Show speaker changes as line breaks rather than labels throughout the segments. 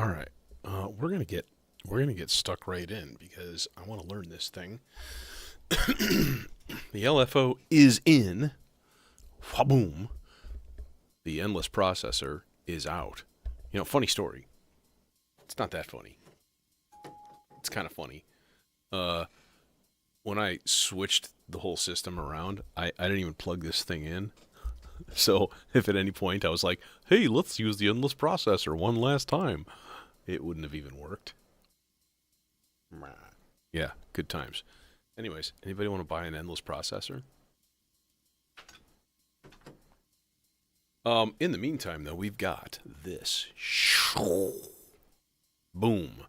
All right. We're gonna get stuck right in because I want to learn this thing. The LFO is in. Boom. The endless processor is out. You know, funny story. It's not that funny. It's kind of funny. Uh, when I switched the whole system around, I didn't even plug this thing in. So if at any point I was like, "Hey, let's use the endless processor one last time," it wouldn't have even worked. Yeah, good times. Anyways, anybody want to buy an endless processor? In the meantime, though, we've got this. Boom.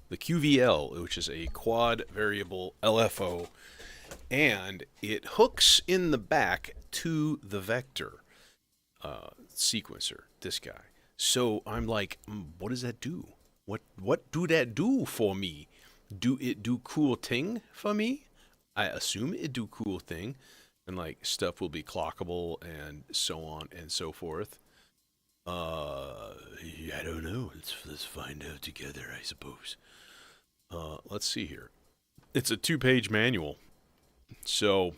The QV-L, which is a quad variable LFO, and it hooks in the back to the vector sequencer, this guy. So I'm like, what does that do? What do that do for me? Do it do cool thing for me? I assume it do cool thing, and like stuff will be clockable and so on and so forth. I don't know. Let's find out together, I suppose. Let's see here. It's a two-page manual, so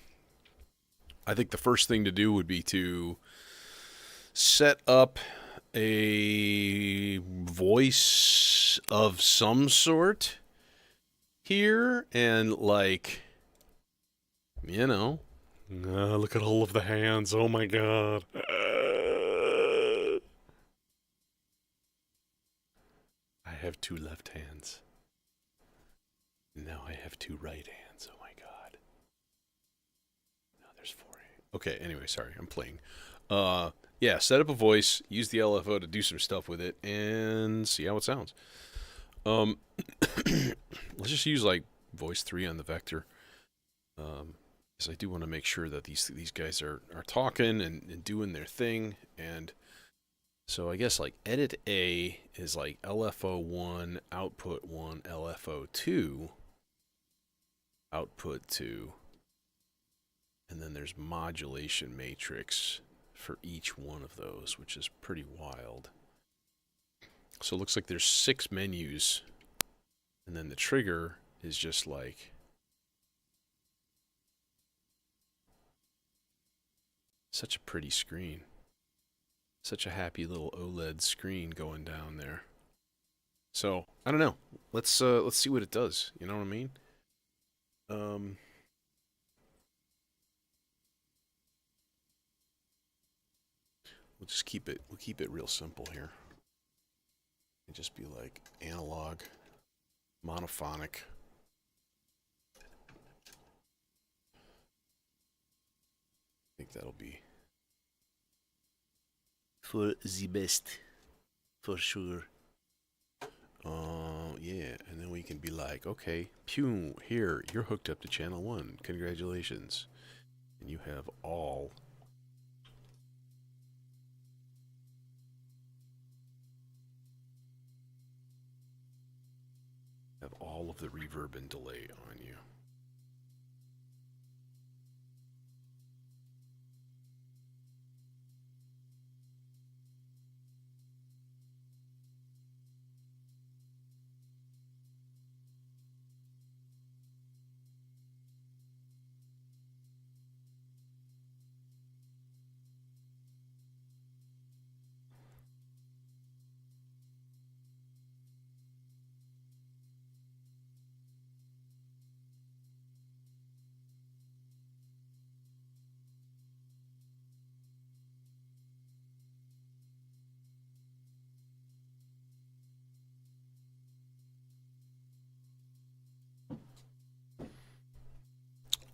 I think the first thing to do would be to set up a voice of some sort here and like look at all of the hands. Oh my god. I have two left hands. Now I have two right hands. Oh my god. Now there's four. Okay, anyway, sorry. I'm playing. Yeah, set up a voice, use the LFO to do some stuff with it, and see how it sounds. Um, let's just use like voice 3 on the vector. Because I do want to make sure that these guys are talking and doing their thing. And so I guess like edit A is like LFO1, output 1, LFO2, output 2. And then there's modulation matrix for each one of those, which is pretty wild. So it looks like there's 6 menus, and then the trigger is just like such a pretty screen. Such a happy little OLED screen going down there. So, I don't know. Let's see what it does. You know what I mean? Um we'll keep it real simple here. And just be like analog, monophonic. I think that'll be for the best, for sure. Yeah, and then we can be like, okay, pew, here, you're hooked up to channel 1. Congratulations. And you have all of the reverb and delay on you.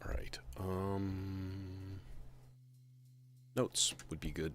All right. Notes would be good.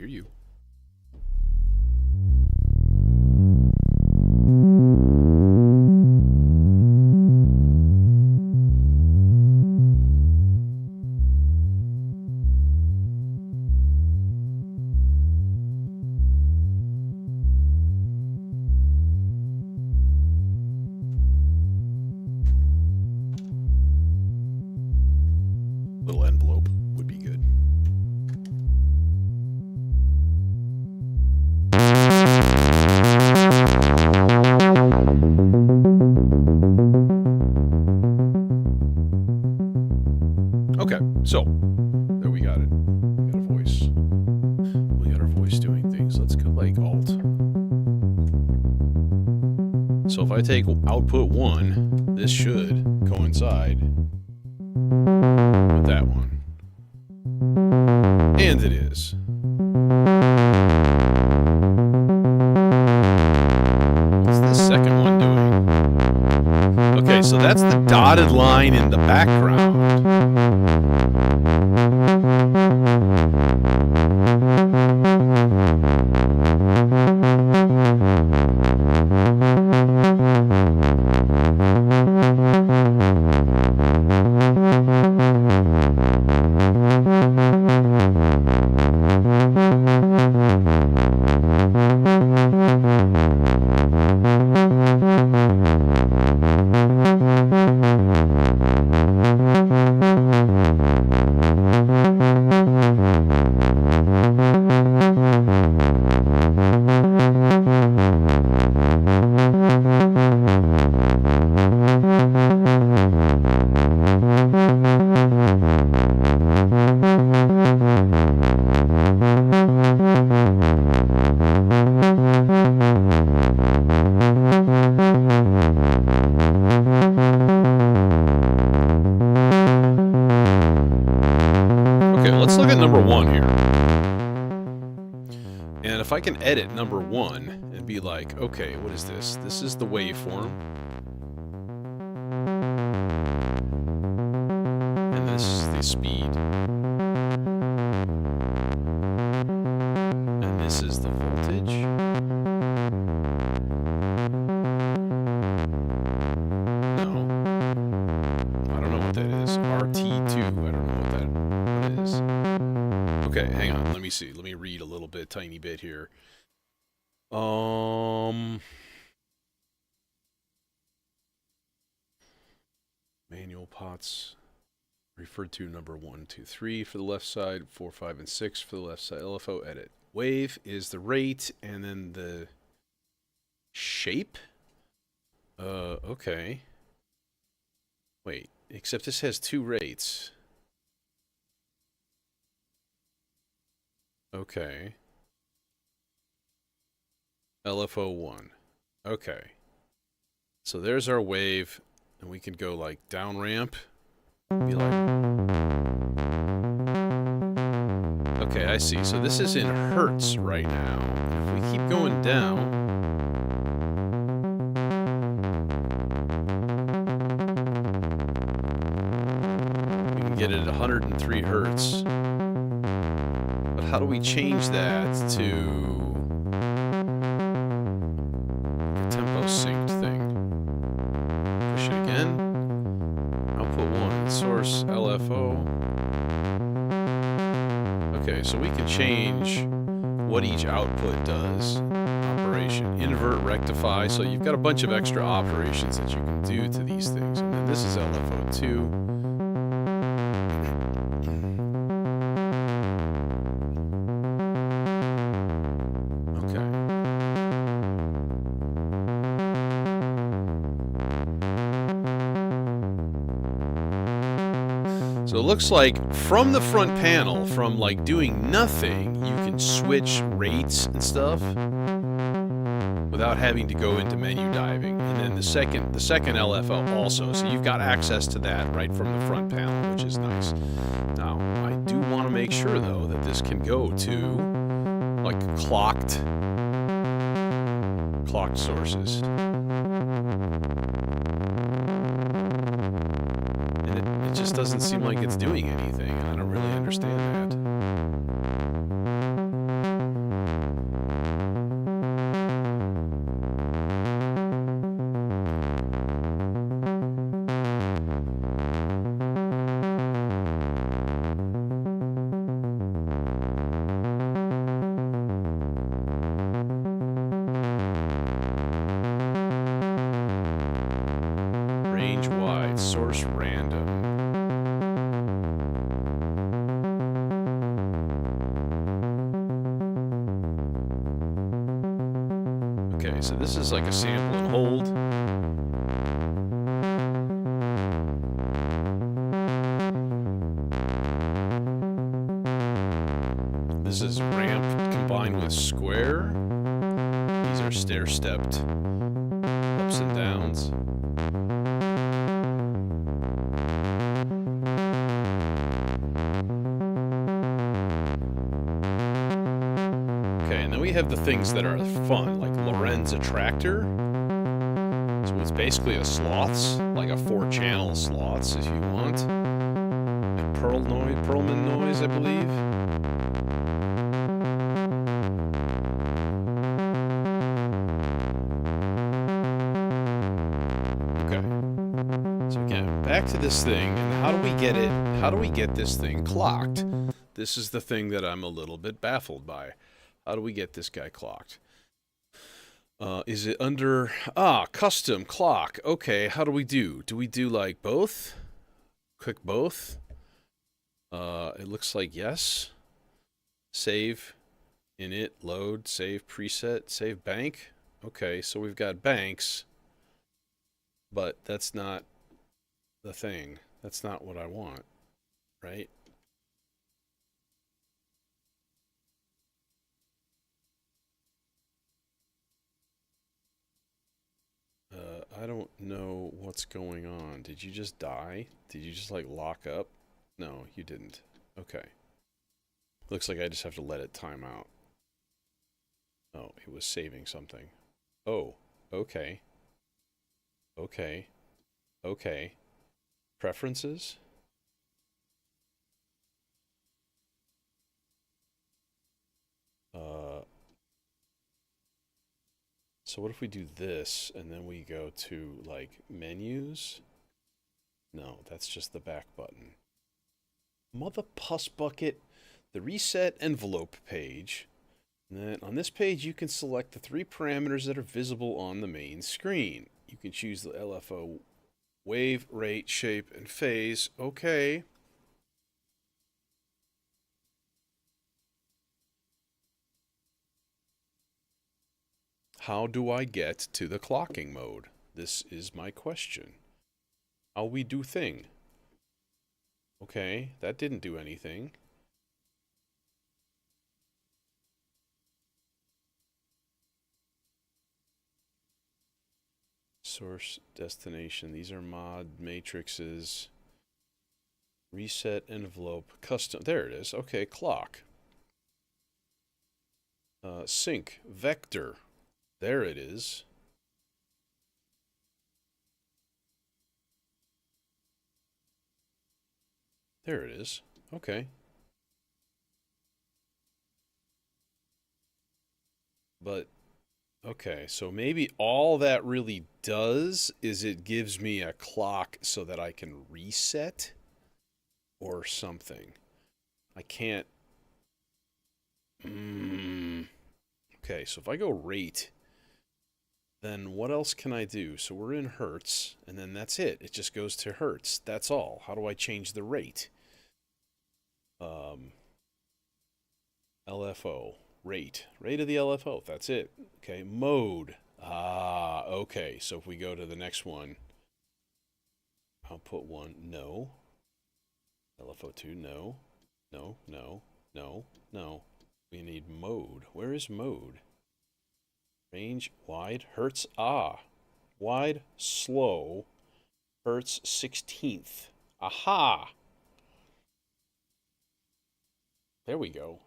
hear you. Little envelope would be good. Okay, so there we got it. We got a voice. We got our voice doing things. Let's go like Alt. So if I take output 1, this should coincide with that one. And it is. What's this second one doing? Okay, so that's the dotted line in the background. If I can edit number 1 and be like, okay, what is this? This is the waveform. And this is the speed. And this is the voltage. No. I don't know what that is. RT2. I don't know what that is. Okay, hang on. Let me see. Let me read a little bit, tiny bit here. Manual pots referred to number 1, 2, 3 for the left side, 4, 5, and 6 for the left side. LFO edit. Wave is the rate, and then the shape. Okay. Wait, except this has 2 rates. Okay. LFO 1. Okay. So there's our wave, and we can go like down ramp. Be like, okay, I see. So this is in hertz right now. If we keep going down, we can get it at 103 hertz. But how do we change that to the tempo synced thing? Push it again. Output 1, source LFO. Okay, so we can change what each output does. Operation, invert, rectify. So you've got a bunch of extra operations that you can do to these things. And then this is LFO 2. So it looks like from the front panel, from like doing nothing, you can switch rates and stuff without having to go into menu diving. And then the second LFO also, so you've got access to that right from the front panel, which is nice. Now, I do want to make sure though that this can go to like clocked sources. It just doesn't seem like it's doing anything, and I don't really understand that. so this is like a sample and hold. This is ramp combined with square. These are stair-stepped ups and downs. Okay, and then we have the things that are fun, like Lorenz attractor. So it's basically a sloths, like a 4-channel sloths if you want. And Perlman noise, I believe. Okay. So again, back to this thing, and how do we get it? How do we get this thing clocked? This is the thing that I'm a little bit baffled by. How do we get this guy clocked? Is it under... custom clock. Okay, how do we do? Do we do like both? Click both? It looks like yes. Save, init, load, save, preset, save bank. Okay, so we've got banks, but that's not the thing. That's not what I want, right? I don't know what's going on. Did you just die? Did you just like lock up? No, you didn't. Okay. Looks like I just have to let it time out. Oh, it was saving something. Oh, okay. Okay. Okay. Preferences? So what if we do this, and then we go to, like, menus? No, that's just the back button. Mother puss bucket. The reset envelope page. And then on this page, you can select the 3 parameters that are visible on the main screen. You can choose the LFO wave, rate, shape, and phase. Okay. How do I get to the clocking mode? This is my question. How we do thing? Okay, that didn't do anything. Source, destination. These are mod matrices. Reset envelope. Custom. There it is. Okay, clock. Sync. Vector. There it is. There it is. Okay. But, okay, so maybe all that really does is it gives me a clock so that I can reset or something. I can't... Okay, so if I go rate, then what else can I do? So we're in Hertz, and then that's it. It just goes to Hertz. That's all. How do I change the rate? LFO. Rate of the LFO. That's it. Okay, mode. Okay. So if we go to the next one, output 1, no. LFO 2, no. No, no, no, no. We need mode. Where is mode? Range, wide, Hertz, wide, slow, Hertz 16th. Aha! There we go.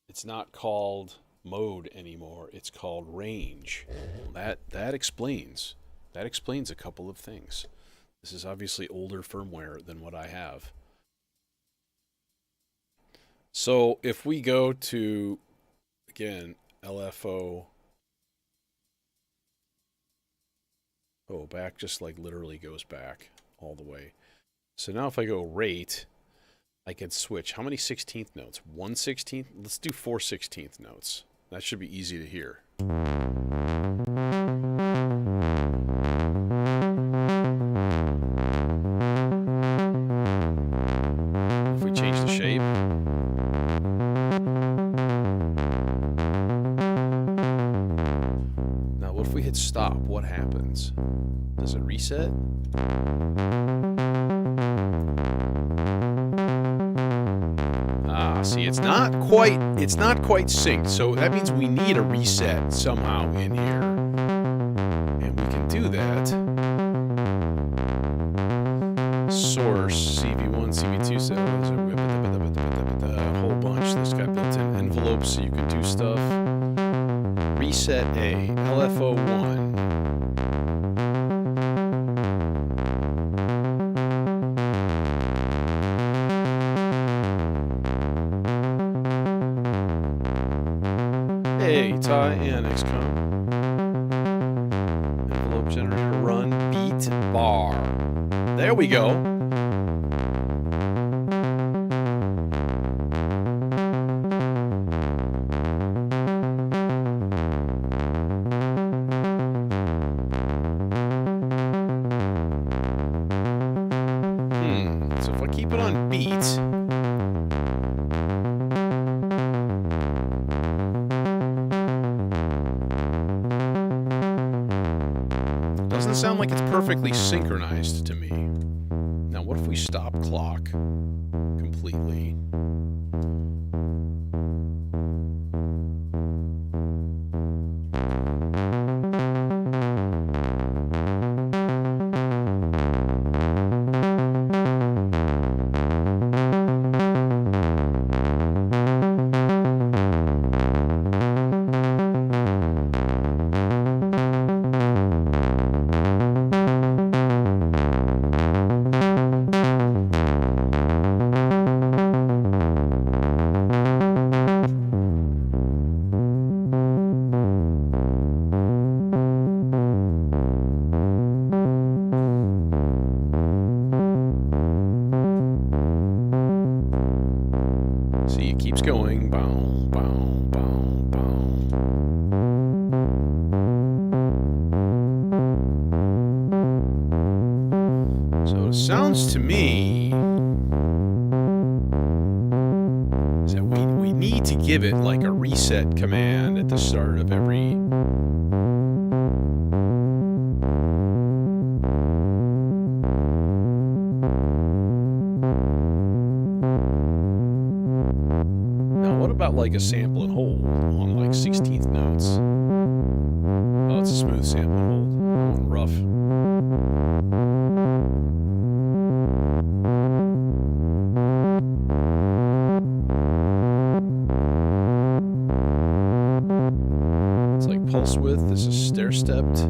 It's not called mode anymore. It's called range. That explains. That explains a couple of things. This is obviously older firmware than what I have. So if we go to, again, LFO. Oh, back just like literally goes back all the way. So now if I go rate, I can switch. How many 16th notes? 1 16th? Let's do 4 16th notes. That should be easy to hear. If we change the shape. what if we hit stop? What happens? Does it reset? Ah, see, it's not quite synced, so that means we need a reset somehow in here. And we can do that. Source, CV1, CV2 cells, a whole bunch. This got built-in envelopes so you can do stuff. Reset A, LFO 1. Hey, Ty and XCOM. Envelope generator run beat bar. There we go. So if I keep it on beat, doesn't sound like it's perfectly synchronized to me. Now, what if we stop clock completely? See, it keeps going. Boom, boom, boom, boom. So it sounds to me is that we need to give it like a reset command at the start of every. About like a sample and hold on like 16th notes. Oh, it's a smooth sample and hold. I want rough. It's like pulse width. This is stair stepped.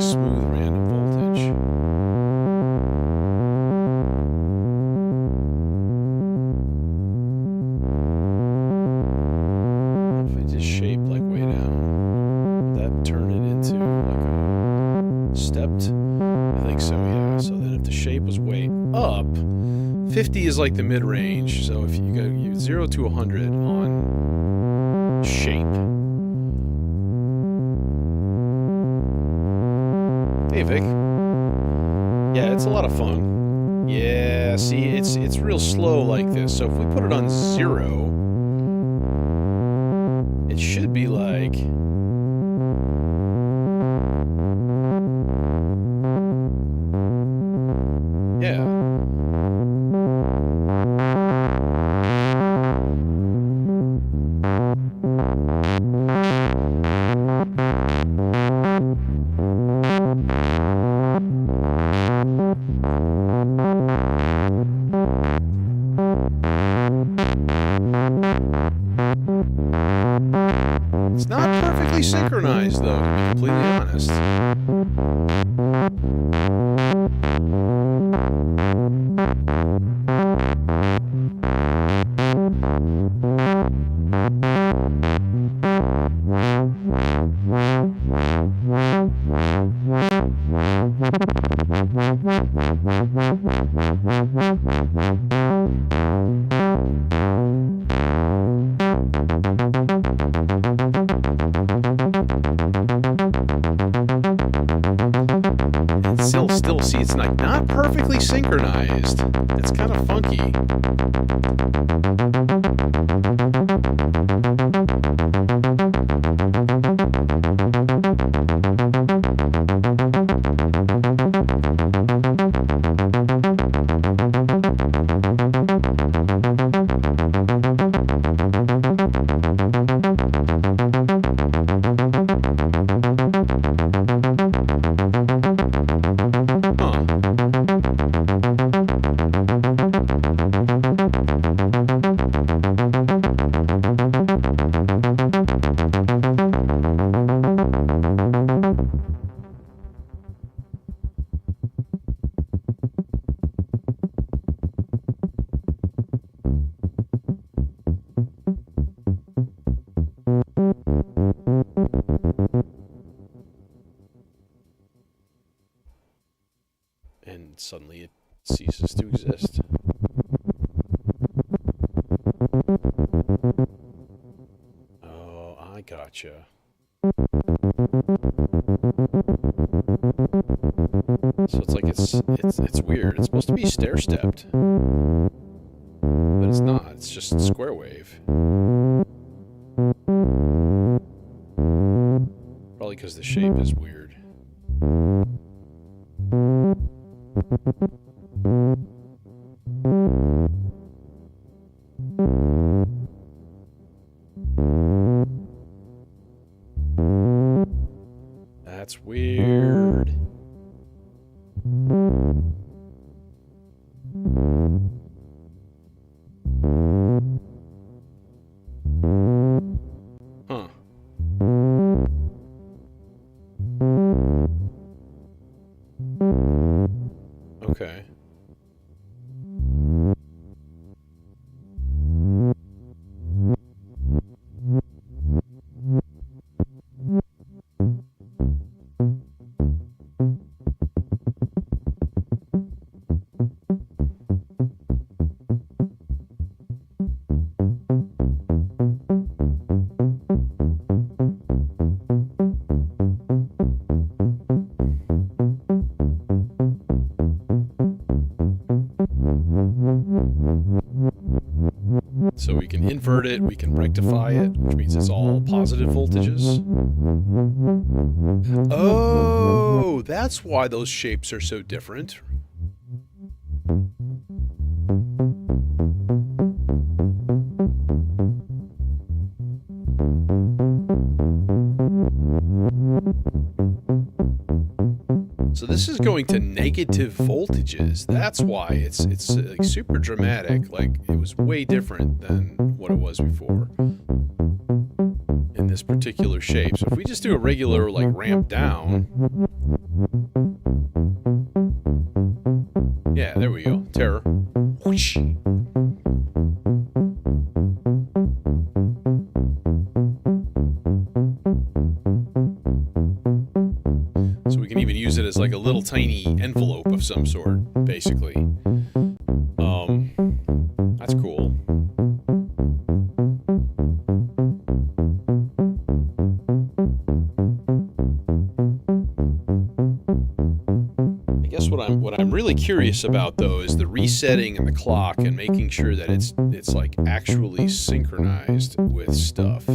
Smooth random voltage. If I just shape like way down, would that turn it into like a stepped? I think so, yeah. So then if the shape was way up, 50 is like the mid-range. So if you go 0 to 100 on shape. Hey Vic. Yeah, it's a lot of fun. Yeah, see, it's real slow like this. So if we put it on 0, it should be like yeah. It's not perfectly synchronized, though, to be completely honest. And still see it's like not perfectly synchronized. It's kind of funky. And suddenly it ceases to exist. Oh, I gotcha. So it's like it's weird. It's supposed to be stair-stepped, but it's not. It's just square wave. Probably because the shape is weird. That's weird. Huh. Okay. So we can invert it, we can rectify it, which means it's all positive voltages. Oh, that's why those shapes are so different. So this is going to negative voltages. That's why it's like super dramatic. Like it was way different than what it was before in this particular shape. So if we just do a regular like ramp down, yeah, there we go. Terror. Whoosh. It as like a little tiny envelope of some sort, basically. That's cool. I guess what I'm really curious about though is the resetting and the clock and making sure that it's like actually synchronized with stuff.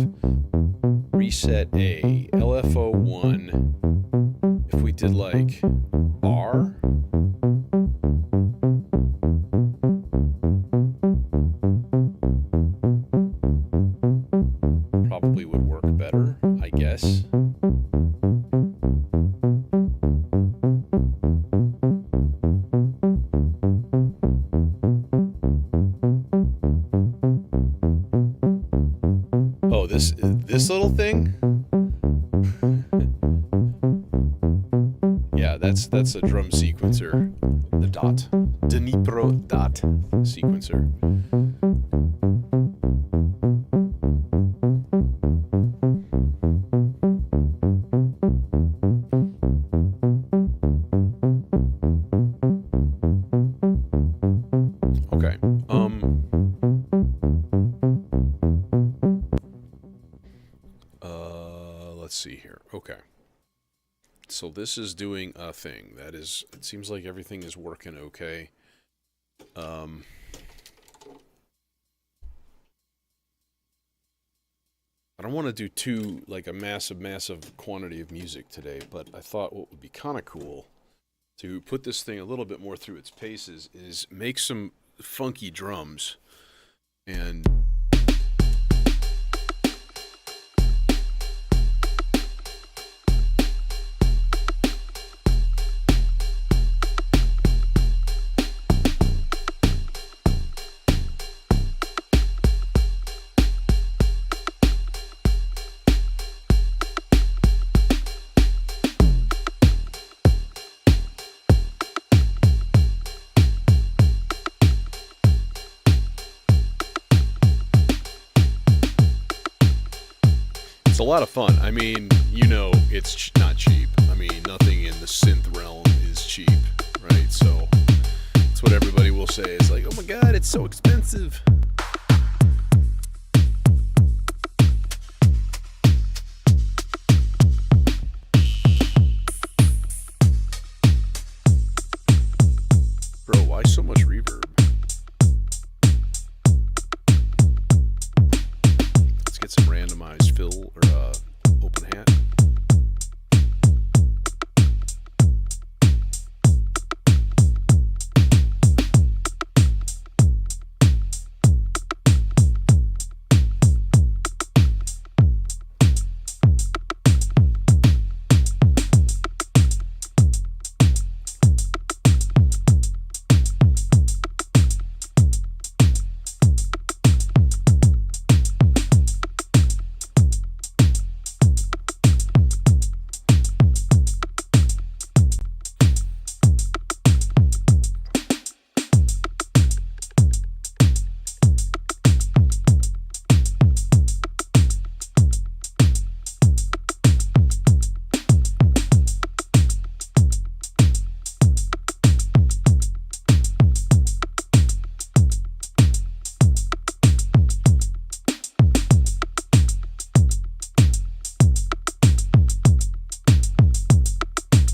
Reset A, LFO 1. If we did like R, probably would work better, I guess. Oh, this little thing? That's a drum sequencer. The dot. Dnipro dot sequencer. Okay. Let's see here. Okay. so this is doing a thing. That is, it seems like everything is working okay. I don't want to do a massive quantity of music today, but I thought what would be kind of cool to put this thing a little bit more through its paces is make some funky drums. And it's a lot of fun. I mean, you know, it's not cheap. I mean, nothing in the synth realm is cheap, right? So that's what everybody will say. It's like, oh my god, it's so expensive. Bro, why so much reverb? Let's get some randomized fill or open hat.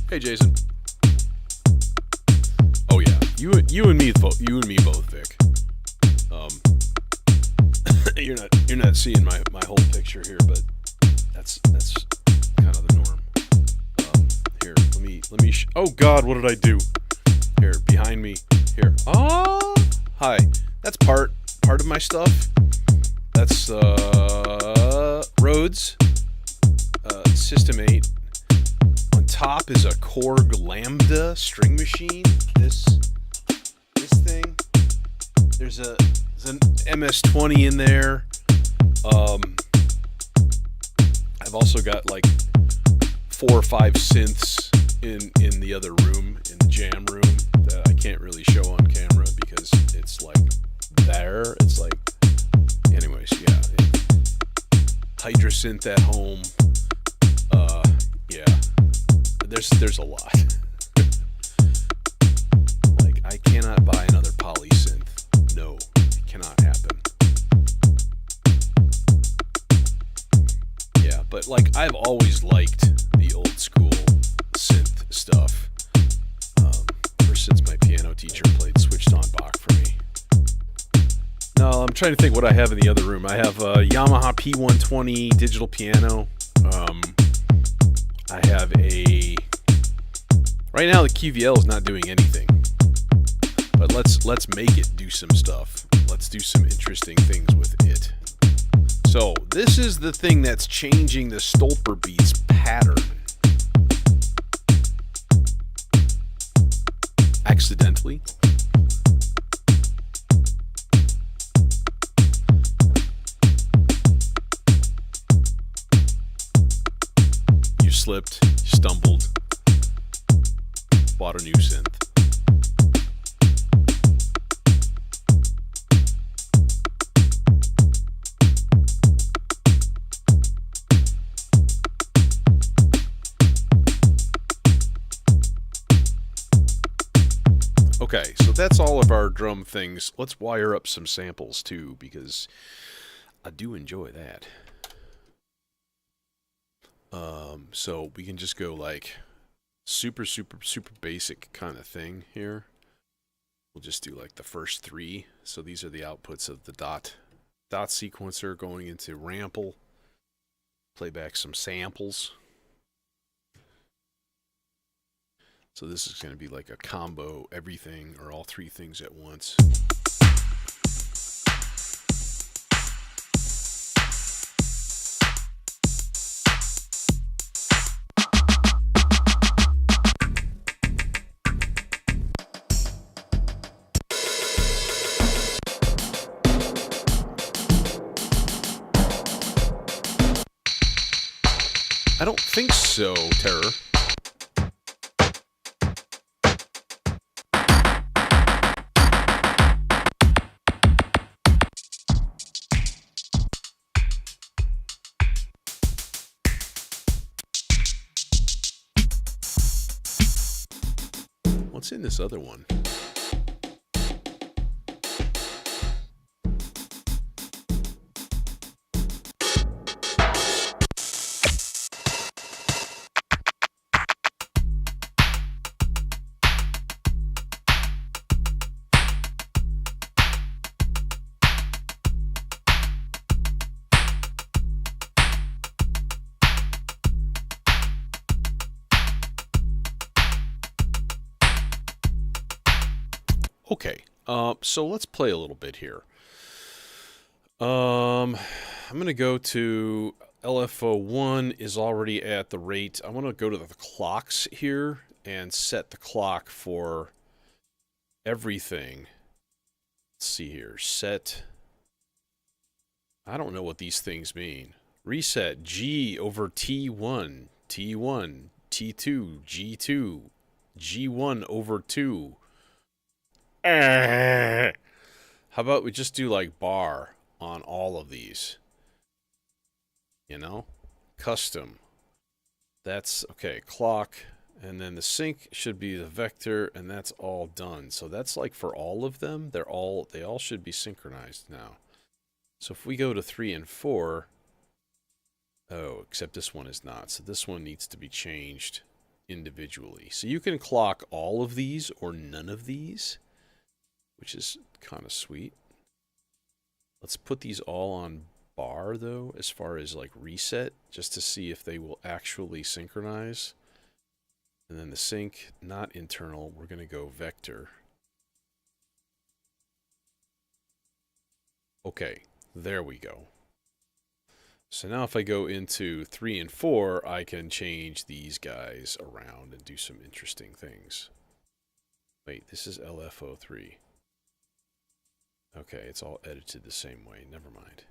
Hey, Jason. Oh yeah, you and me both, Vic. You're not seeing my whole picture here, but that's kind of the norm. Here, let me. Oh God, what did I do? Here, behind me. Here. Oh, hi. That's part of my stuff. That's Rhodes, System 8. Top is a Korg Lambda string machine. This thing. There's an MS-20 in there. I've also got like 4 or 5 synths in the other room, in the jam room, that I can't really show on camera because it's like there. It's like, anyways, yeah. Hydra synth at home. Yeah. There's a lot. Like, I cannot buy another poly synth. No, it cannot happen. Yeah, but like, I've always liked the old school synth stuff. Ever since my piano teacher played switched on Bach for me. No, I'm trying to think what I have in the other room. I have a Yamaha P120 digital piano. I have a... Right now the QV-L is not doing anything. But let's make it do some stuff. Let's do some interesting things with it. So, this is the thing that's changing the Stolper Beats pattern. Accidentally. You slipped, stumbled, bought a new synth. Okay, so that's all of our drum things. Let's wire up some samples too, because I do enjoy that. So we can just go like super, super, super basic kind of thing here. We'll just do like the first 3. So these are the outputs of the dot sequencer going into Rample. Play back some samples. So this is going to be like a combo, everything or all 3 things at once. I don't think so, Terror. What's in this other one? Okay, so let's play a little bit here. I'm going to go to LFO1 is already at the rate. I want to go to the clocks here and set the clock for everything. Let's see here. Set. I don't know what these things mean. Reset G over T1, T1, T2, G2, G1 over 2. How about we just do like bar on all of these? You know? Custom. That's okay. Clock. And then the sync should be the vector, and that's all done. So that's like for all of them. They all should be synchronized now. So if we go to 3 and 4, oh, except this one is not. So this one needs to be changed individually. So you can clock all of these or none of these, which is kind of sweet. Let's put these all on bar though, as far as like reset, just to see if they will actually synchronize. And then the sync, not internal, we're going to go vector. Okay, there we go. So now if I go into 3 and 4, I can change these guys around and do some interesting things. Wait, this is LFO3. Okay, it's all edited the same way. Never mind.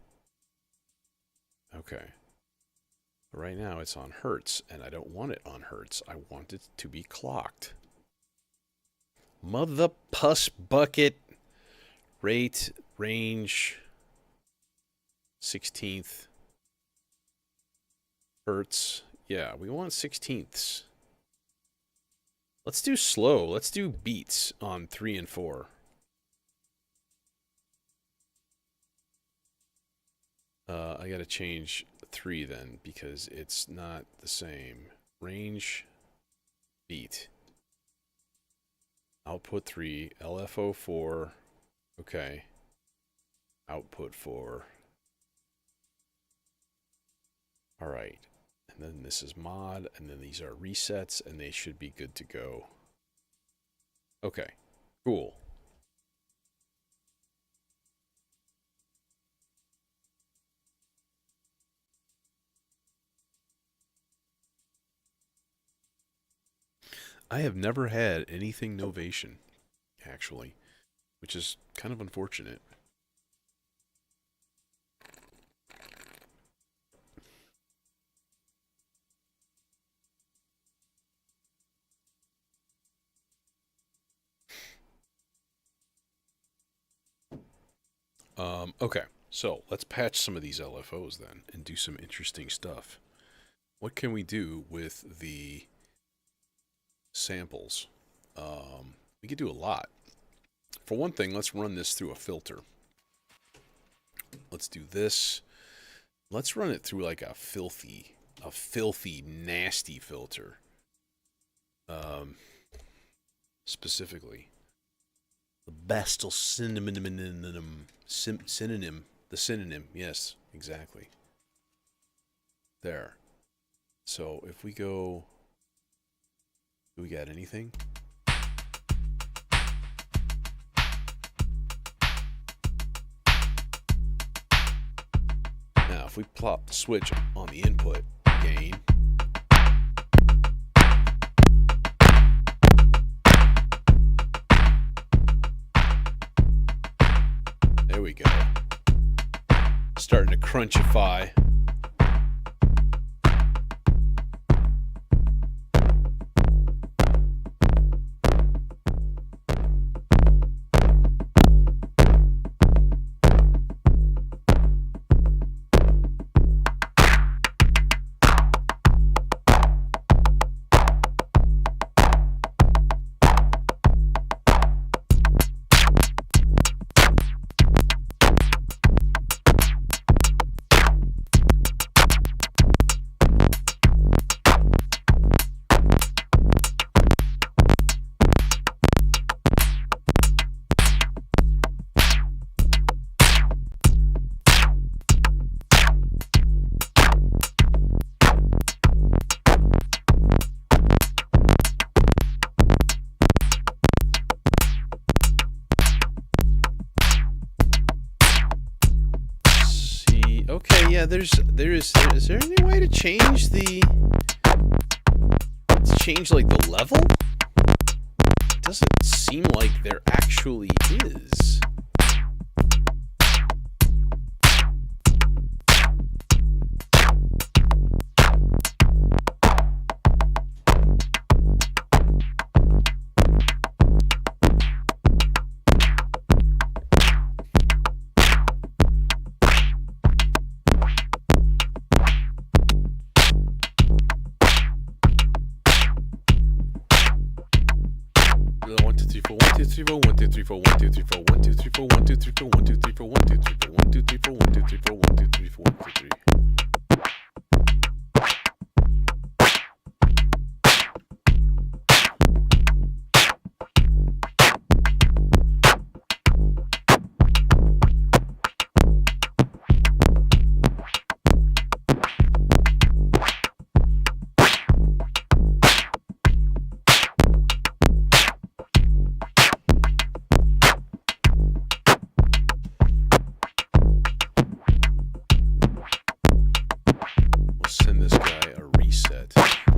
Okay. But right now it's on hertz, and I don't want it on hertz. I want it to be clocked. Mother puss bucket. Rate, range, 16th. Hertz. Yeah, we want 16ths. Let's do slow. Let's do beats on 3 and 4. I gotta change 3 then, because it's not the same. Range, beat. Output 3, LFO 4. Okay. Output 4. Alright. And then this is mod, and then these are resets, and they should be good to go. Okay. Cool. I have never had anything Novation, actually, which is kind of unfortunate. Okay, so let's patch some of these LFOs then and do some interesting stuff. What can we do with the samples? We could do a lot. For one thing, let's run this through a filter. Let's do this. Let's run it through like a filthy, nasty filter. specifically. The Bastel synonym. The synonym, yes, exactly. There. So if we go, do we got anything? Now if we plop the switch on the input gain, there we go. Starting to crunchify. Okay, yeah, is there any way to change like the level? It doesn't seem like there actually is.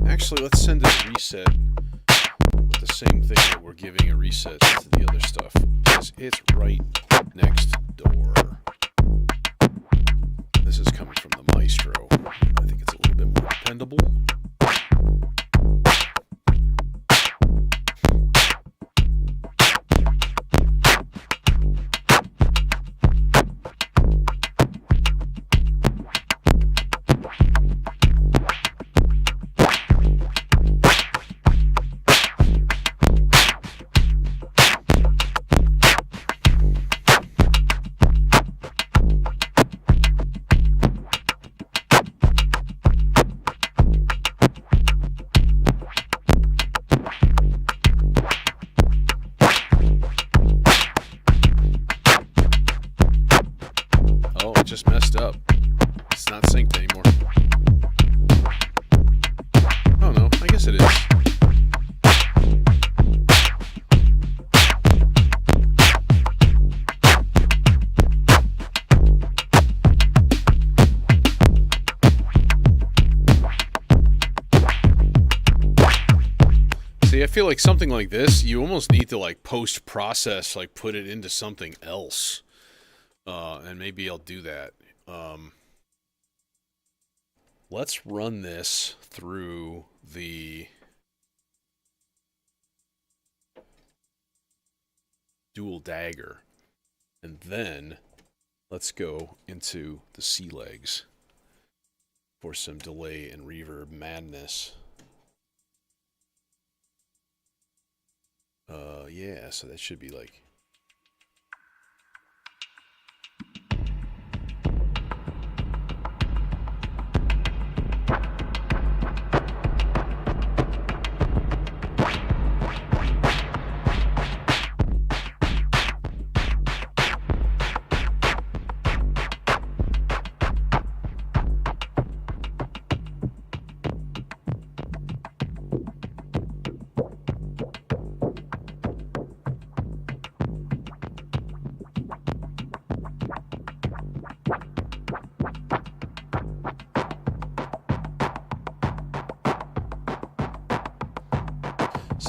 Actually, let's send it a reset with the same thing that we're giving a reset to the other stuff, because it's right next door. This is coming from the Maestro. I think it's a little bit more dependable. Just messed up. It's not synced anymore. Oh no, I guess it is. See, I feel like something like this, you almost need to like post-process, like put it into something else. And maybe I'll do that. Let's run this through the dual dagger. And then let's go into the sea legs for some delay and reverb madness. Yeah, so that should be like...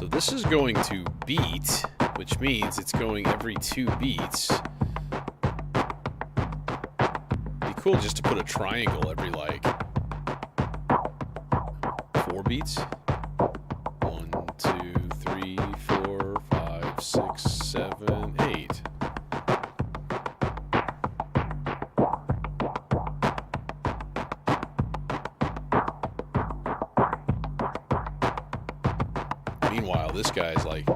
So this is going to beat, which means it's going every 2 beats. Be cool just to put a triangle every like 4 beats. 1, 2, 3, 4, 5, 6, 7, 8. Meanwhile, this guy's like...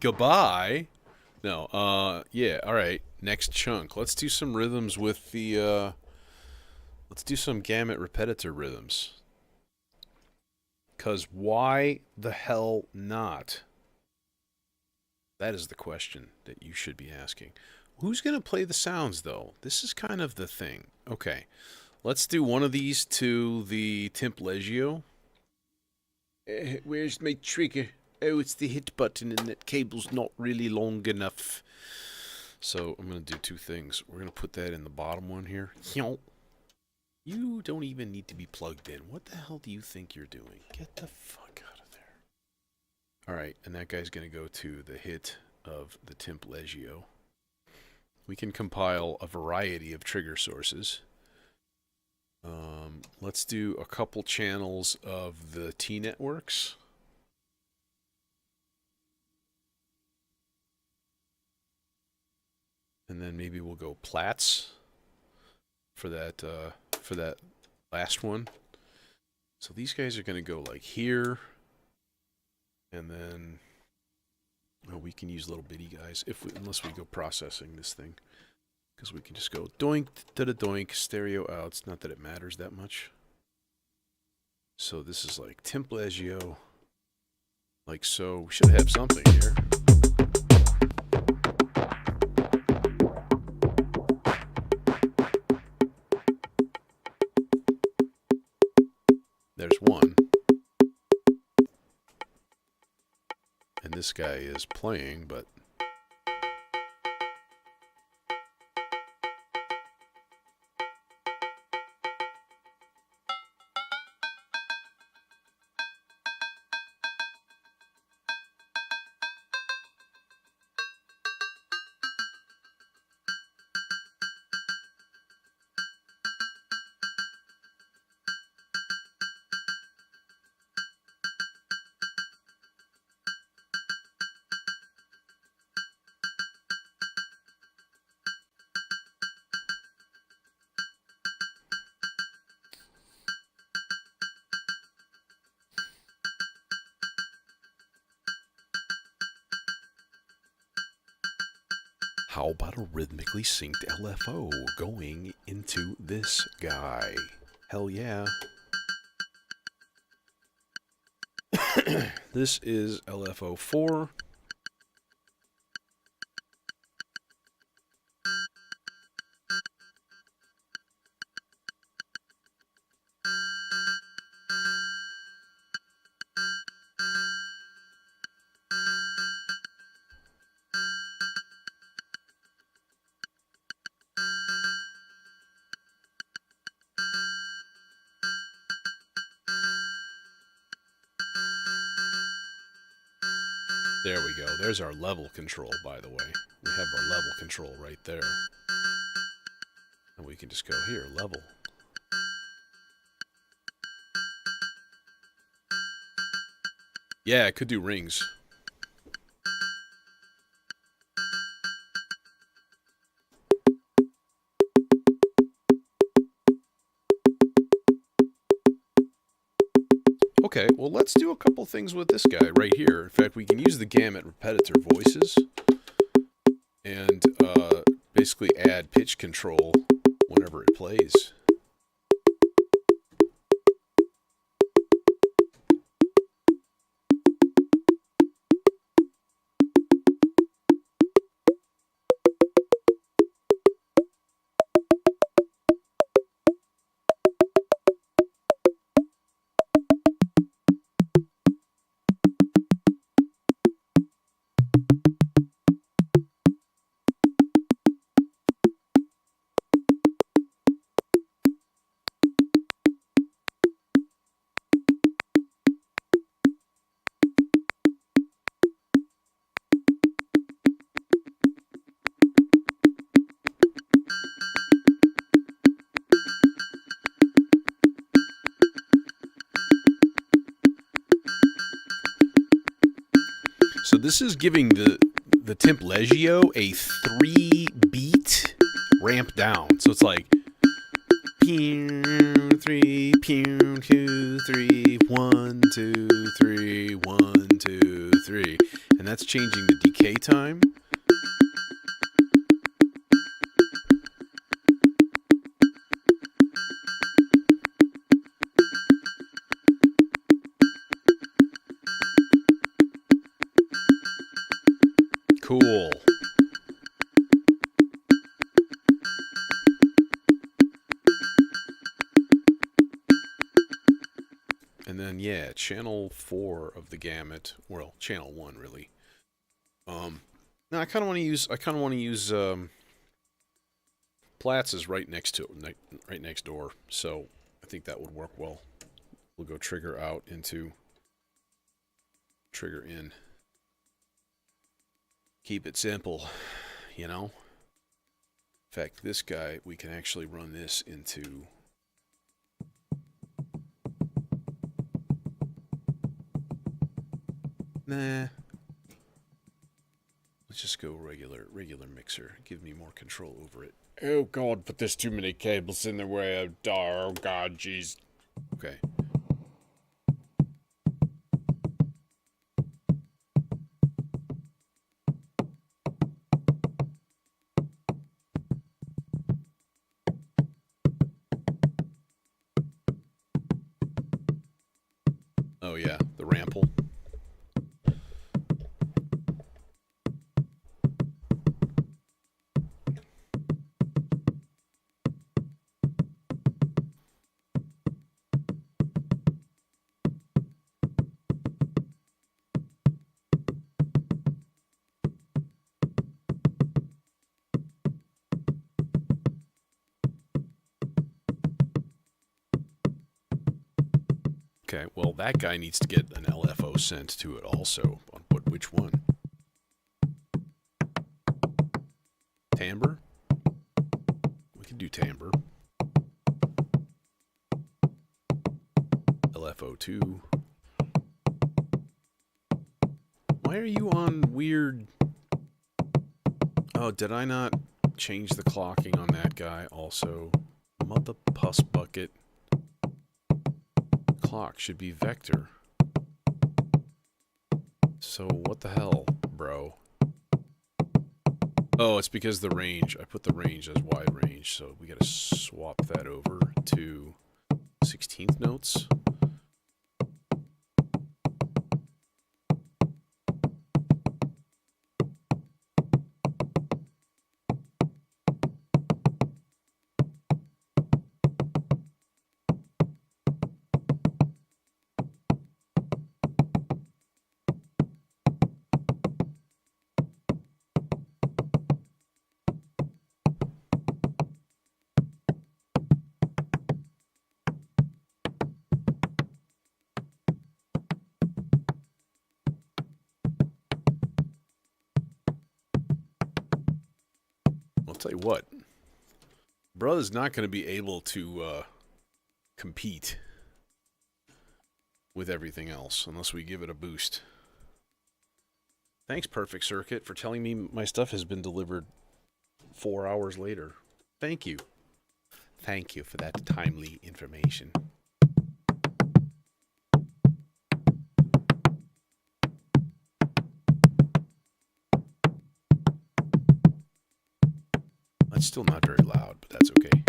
Goodbye. No, yeah, alright. Next chunk. Let's do some rhythms with the, let's do some gamut repetitor rhythms. Because why the hell not? That is the question that you should be asking. Who's going to play the sounds, though? This is kind of the thing. Okay, let's do one of these to the Timplegio. Where's my trigger? Oh, it's the hit button and that cable's not really long enough. So I'm going to do 2 things. We're going to put that in the bottom one here. You don't even need to be plugged in. What the hell do you think you're doing? Get the fuck out of there. Alright, and that guy's going to go to the hit of the Timplegio. We can compile a variety of trigger sources. Let's do a couple channels of the T-networks. And then maybe we'll go Platts for that last one. So these guys are going to go like here. And then, well, we can use little bitty guys unless we go processing this thing. Because we can just go doink to the doink, stereo outs. Not that it matters that much. So this is like Timplegio. Like so. We should have something here. There's one. And this guy is playing, but... How about a rhythmically synced LFO going into this guy? Hell yeah. This is LFO 4. There we go. There's our level control, by the way. We have our level control right there. And we can just go here, level. Yeah, it could do rings. Okay, well, let's do a couple things with this guy right here. In fact, we can use the gamut repetitor voices and basically add pitch control whenever it plays. this is giving the Temp Legio a 3-beat ramp down. So it's like pew 3, pew 2, 3, 1 2 3, 1 2 3, and that's changing the decay time. Cool. And then yeah, channel 4 of the gamut, well, channel 1 really. Now I kind of want to use Platz's right next to it, right next door. So I think that would work well. We'll go trigger out into trigger in. Keep it simple, you know? In fact, this guy, we can actually run this into... Nah. Let's just go regular mixer. Give me more control over it. Oh god, but there's too many cables in the way. Oh god, jeez. Okay. Oh yeah, the rample. Okay, well that guy needs to get an LFO sent to it also. But which one? Timbre? We can do timbre. LFO 2. Why are you on weird... Oh, did I not change the clocking on that guy also? Mother puss bucket. Clock should be vector. So what the hell, bro? Oh, it's because the range. I put the range as wide range, so we gotta swap that over to 16th notes. I'll tell you what, brother's not going to be able to compete with everything else unless we give it a boost. Thanks, Perfect Circuit, for telling me my stuff has been delivered 4 hours later. Thank you. Thank you for that timely information. It's still not very loud, but that's okay.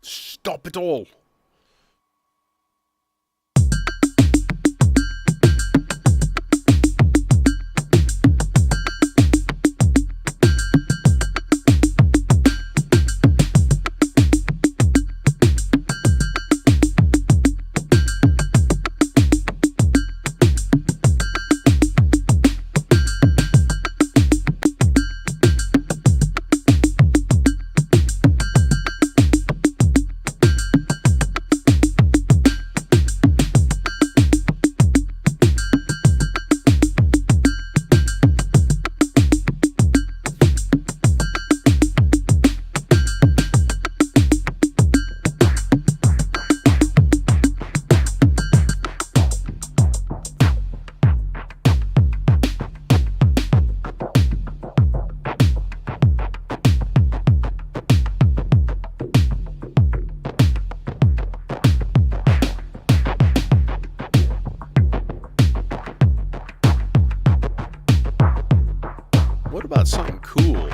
Stop it all! about something cool?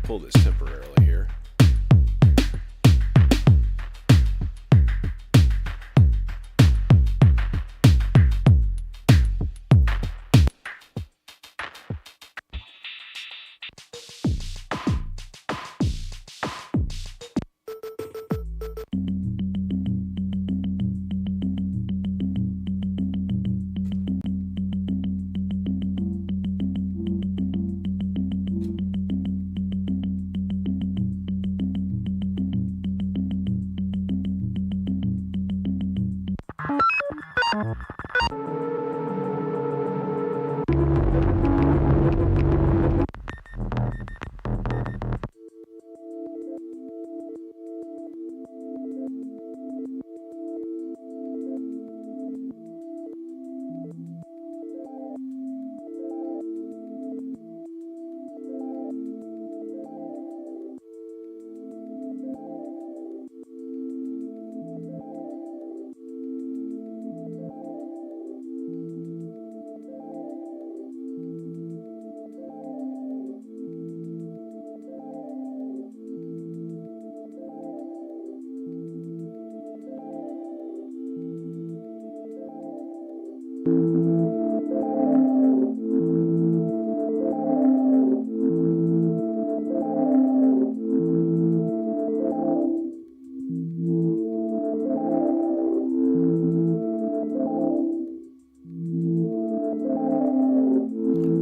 Pull this temporarily here.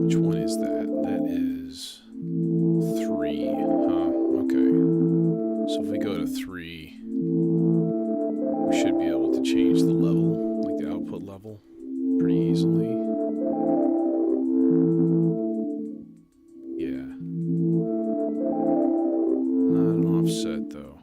Which one is that? That is 3, huh? Okay. So if we go to 3, we should be able to change the level, like the output level, pretty easily. Yeah. Not an offset though.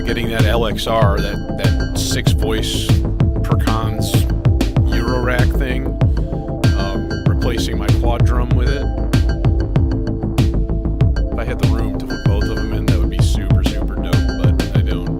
Getting that LXR, that 6-voice Percons Eurorack thing, replacing my quad drum with it. If I had the room to put both of them in, that would be super, super dope, but I don't.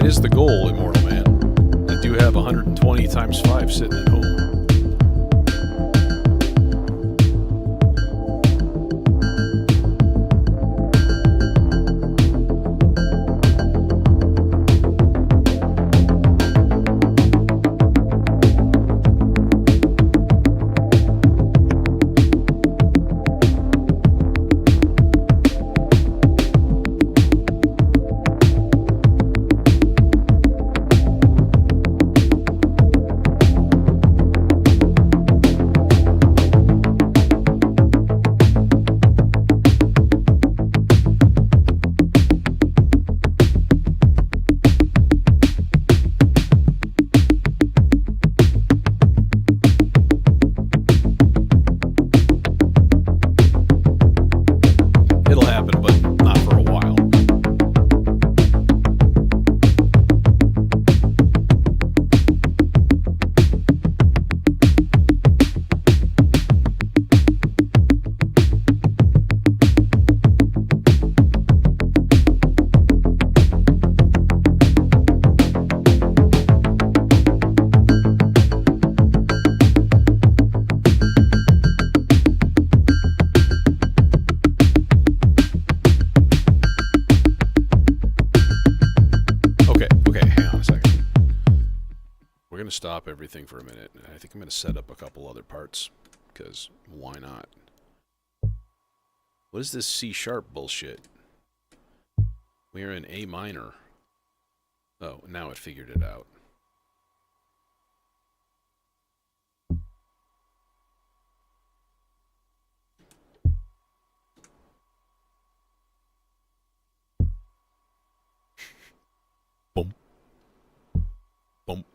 is the goal, Immortal Man. I do have 120 times 5 sitting at home. stop everything for a minute. I think I'm going to set up a couple other parts, because why not? What is this C-sharp bullshit? We're in A minor. Oh, now it figured it out. Bump. Bump.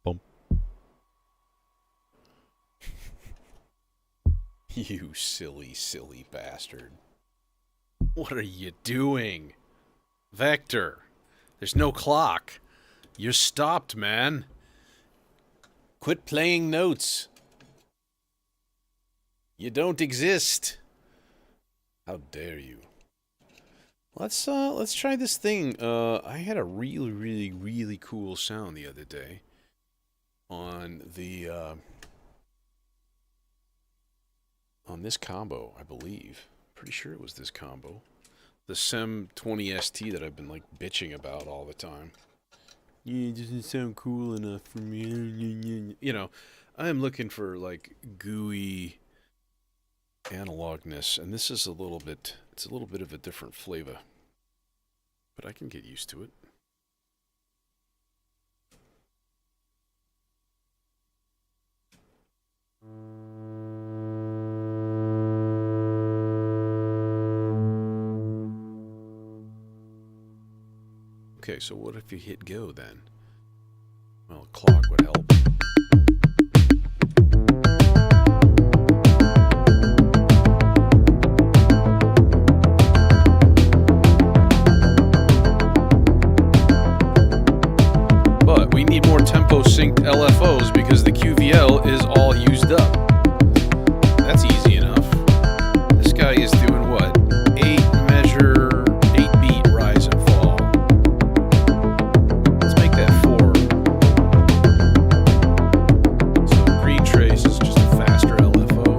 Bump. You silly, silly bastard. What are you doing? Vector, there's no clock. You're stopped, man. Quit playing notes. You don't exist. How dare you? Let's try this thing. I had a really cool sound the other day on the on this combo, I believe. Pretty sure it was this combo. The SEM 20ST that I've been like bitching about all the time. Yeah, it doesn't sound cool enough for me. You know, I'm looking for like gooey analogness, and this is a little bit, it's a little bit of a different flavor. But I can get used to it. Okay, so what if you hit go then? Well, a clock would help. But we need more tempo synced LFOs because the QV-L is all used up. That's easy enough. This guy is doing what? 8 measure, 8 beat rise and fall. Let's make that 4. So green trace is just a faster LFO.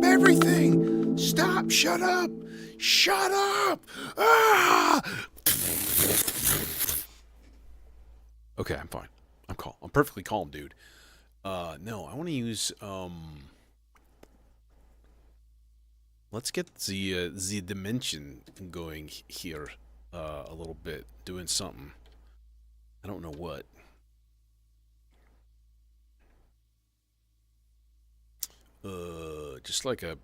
Stop everything! Stop! Shut up! Shut up! Ah! Okay, I'm fine. I'm calm. I'm perfectly calm, dude. No, I want to use, let's get the dimension going here, a little bit. Doing something. I don't know what. Just like a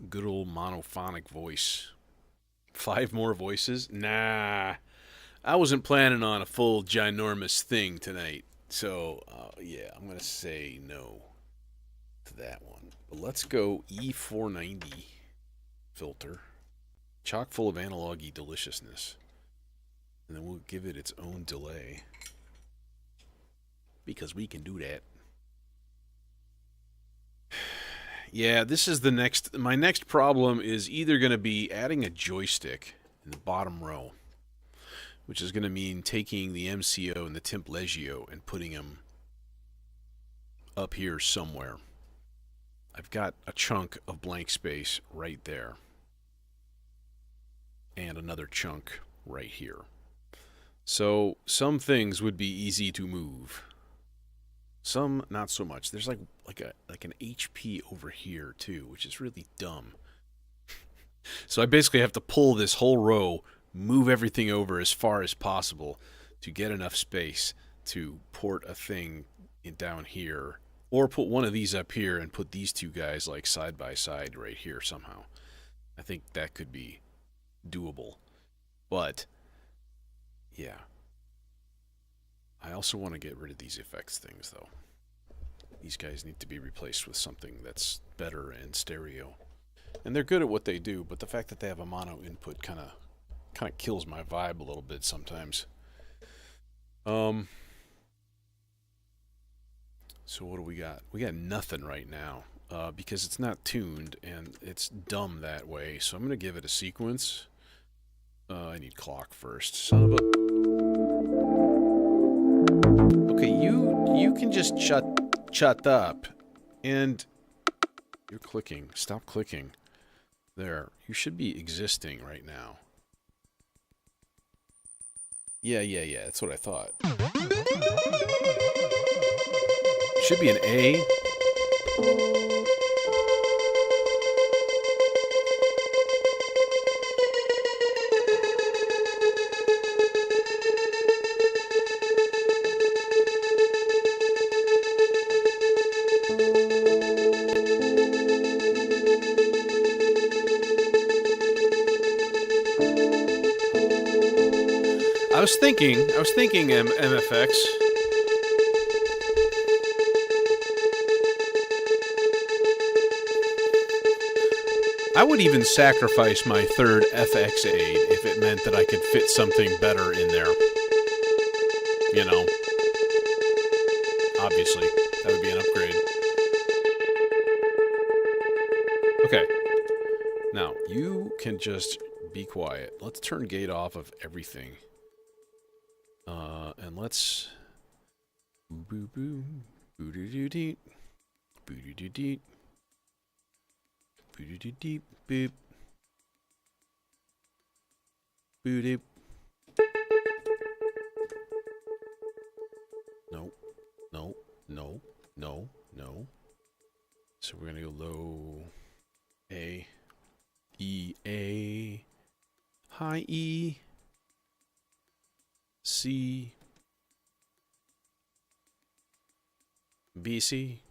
good old monophonic voice. 5 more voices? Nah. I wasn't planning on a full ginormous thing tonight. So, yeah, I'm going to say no to that one. But let's go E490 filter. Chock full of analog-y deliciousness. And then we'll give it its own delay. Because we can do that. Yeah, this is the next... My next problem is either going to be adding a joystick in the bottom row, which is going to mean taking the MCO and the Timp Legio and putting them up here somewhere. I've got a chunk of blank space right there. And another chunk right here. So some things would be easy to move. Some not so much. There's like an HP over here too, which is really dumb. So I basically have to pull this whole row, move everything over as far as possible to get enough space to port a thing down here, or put one of these up here and put these two guys like side by side right here somehow. I think that could be doable. But yeah. I also want to get rid of these effects things, though. These guys need to be replaced with something that's better in stereo. And they're good at what they do, but the fact that they have a mono input kind of kills my vibe a little bit sometimes. So what do we got? We got nothing right now, because it's not tuned, and it's dumb that way. So I'm going to give it a sequence. I need clock first. Son of a... Okay, you can just shut up. And you're clicking. Stop clicking. There. You should be existing right now. Yeah. That's what I thought. Should be an A. I was thinking MFX. I would even sacrifice my third FX aid if it meant that I could fit something better in there. You know. Obviously, that would be an upgrade. Okay. Now, you can just be quiet. Let's turn gate off of everything. And let's boo boo boo doo doo dee boo doo doo dee boo doo doo dee boop boo doop. No. So we're gonna go low A, E, A, high E, C, B, C.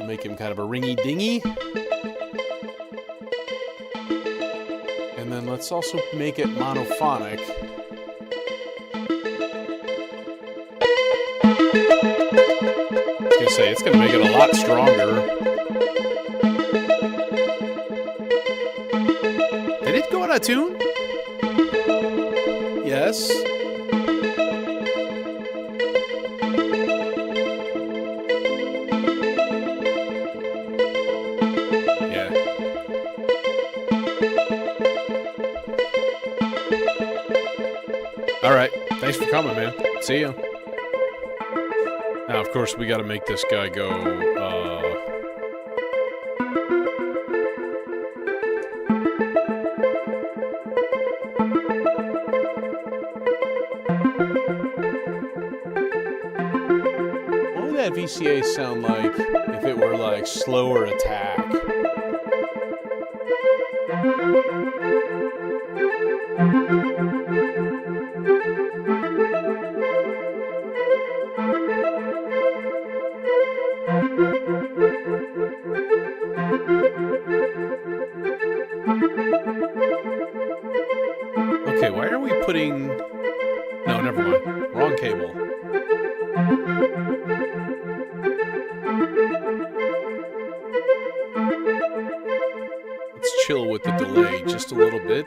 Make him kind of a ringy dingy. Let's also make it monophonic. I was gonna say, it's gonna make it a lot stronger. Did it go out of tune? Yes. Yeah. Alright. Thanks for coming, man. See ya. Now, of course, we gotta make this guy go, what would that VCA sound like if it were, like, slower attack? Okay, why are we putting... No, never mind. Wrong cable. Let's chill with the delay just a little bit.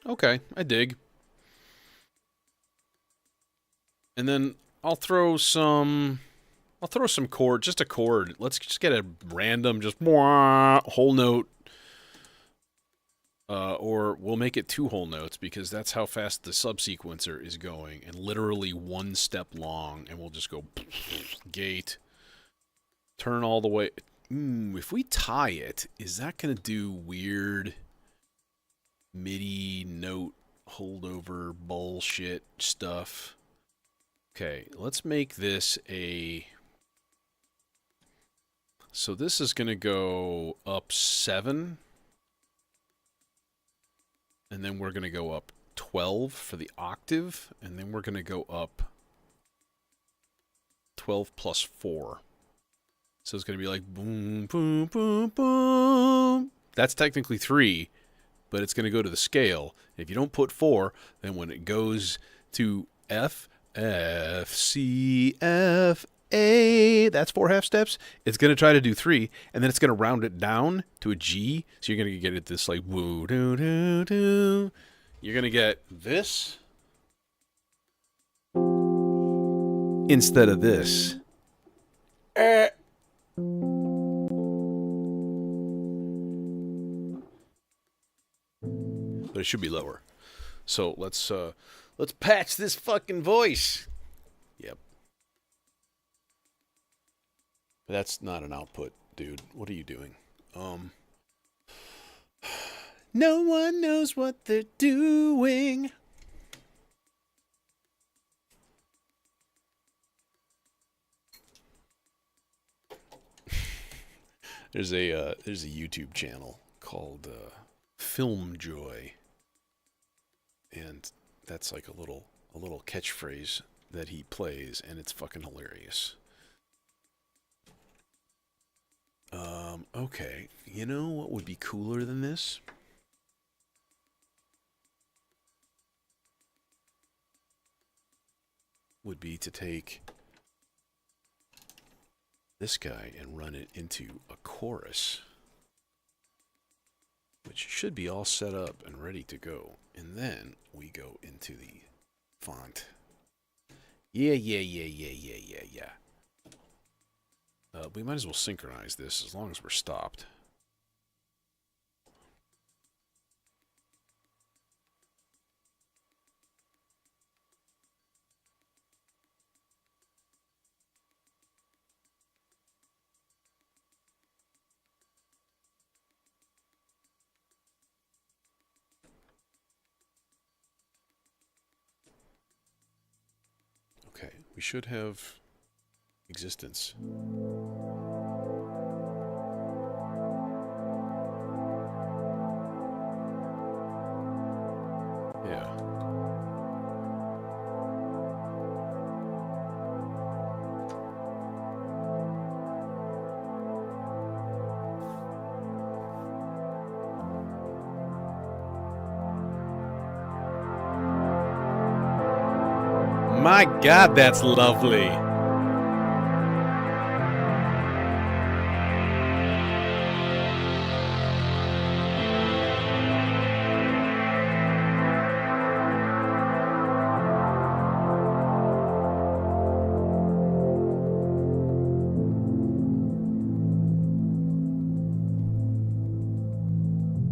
Okay, I dig. And then I'll throw some chord, just a chord. Let's just get a random, just whole note. Or we'll make it 2 whole notes because that's how fast the subsequencer is going, and literally 1 step long, and we'll just go gate, turn all the way. If we tie it, is that going to do weird MIDI note holdover bullshit stuff? Okay, let's make this a... So this is going to go up 7. And then we're going to go up 12 for the octave. And then we're going to go up 12 plus 4. So it's going to be like boom, boom, boom, boom. That's technically 3, but it's going to go to the scale. If you don't put 4, then when it goes to F, F, C, F, A, that's 4 half steps. It's going to try to do 3, and then it's going to round it down to a G. So you're going to get it this like woo doo doo doo. You're going to get this instead of this. But it should be lower. So let's patch this fucking voice. Yep. But that's not an output, dude. What are you doing? No one knows what they're doing. There's a YouTube channel called Film Joy, and that's like a little catchphrase that he plays, and it's fucking hilarious. Okay, you know what would be cooler than this? Would be to take this guy and run it into a chorus, which should be all set up and ready to go. And then we go into the font. Yeah. We might as well synchronize this as long as we're stopped. Okay, we should have existence. Yeah. My God, that's lovely.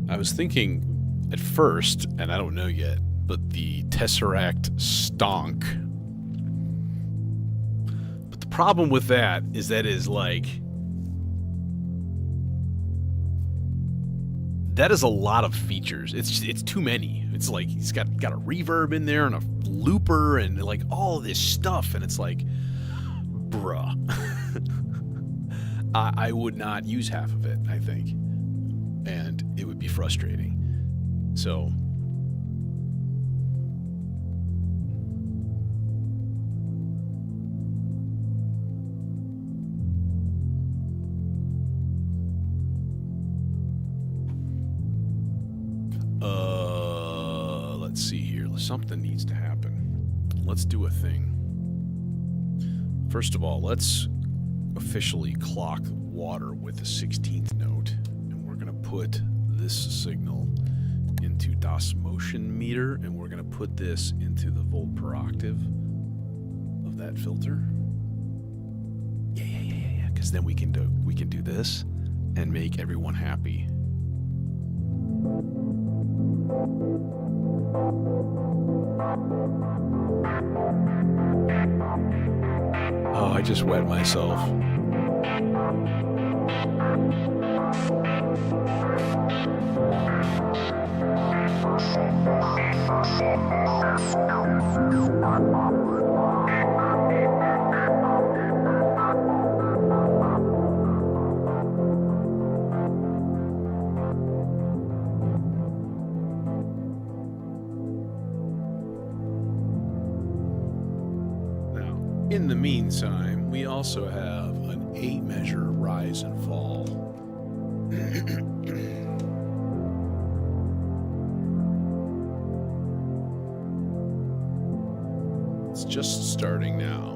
I was thinking at first, and I don't know yet, but the Tesseract stonk. But the problem with that is that is like... that is a lot of features. It's too many. It's like he's got a reverb in there and a looper and like all this stuff, and it's like, bruh. I would not use half of it, I think. And it would be frustrating. So let's see here. Something needs to happen. Let's do a thing. First of all, let's officially clock water with the 16th note. Put this signal into DOS motion meter, and we're going to put this into the volt per octave of that filter. Yeah. Because then we can do this and make everyone happy. Oh, I just wet myself. Now, in the meantime, we also have an 8-measure rise and fall. It's just starting now.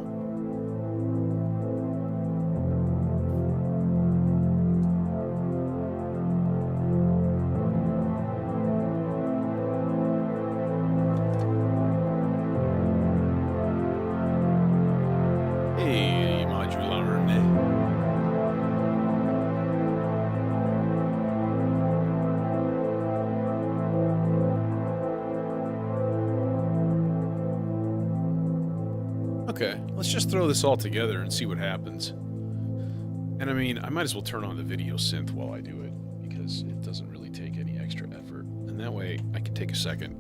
Hey, modular. Okay, let's just throw this all together and see what happens. And I mean, I might as well turn on the video synth while I do it, because it doesn't really take any extra effort. And that way, I can take a second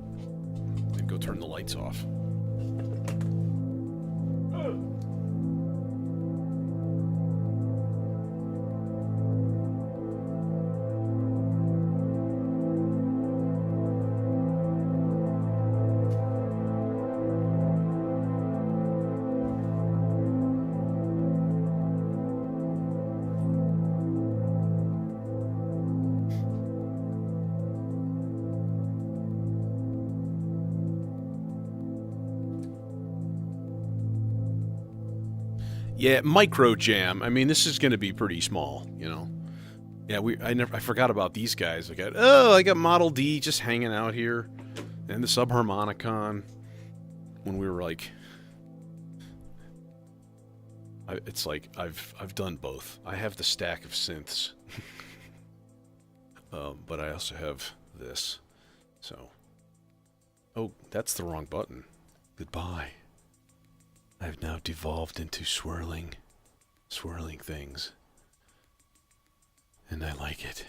and go turn the lights off. Yeah, micro jam. I mean, this is going to be pretty small, you know. Yeah, I forgot about these guys. I got Model D just hanging out here, and the subharmonicon. When we were like, it's like I've done both. I have the stack of synths, but I also have this. So, oh, that's the wrong button. Goodbye. I've now devolved into swirling things. And I like it.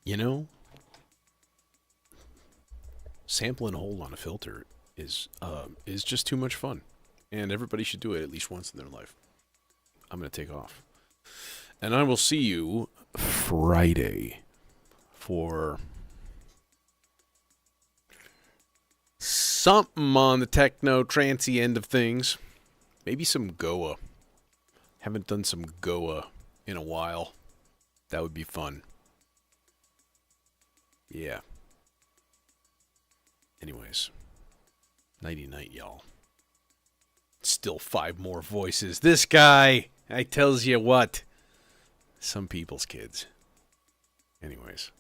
You know, sample and hold on a filter is just too much fun, and everybody should do it at least once in their life. I'm gonna take off, and I will see you Friday for something on the techno trancy end of things. Maybe some Goa. Haven't done some Goa in a while. That would be fun. Yeah. Anyways. Nighty night, y'all. Still 5 more voices. This guy, I tells you what. Some people's kids. Anyways.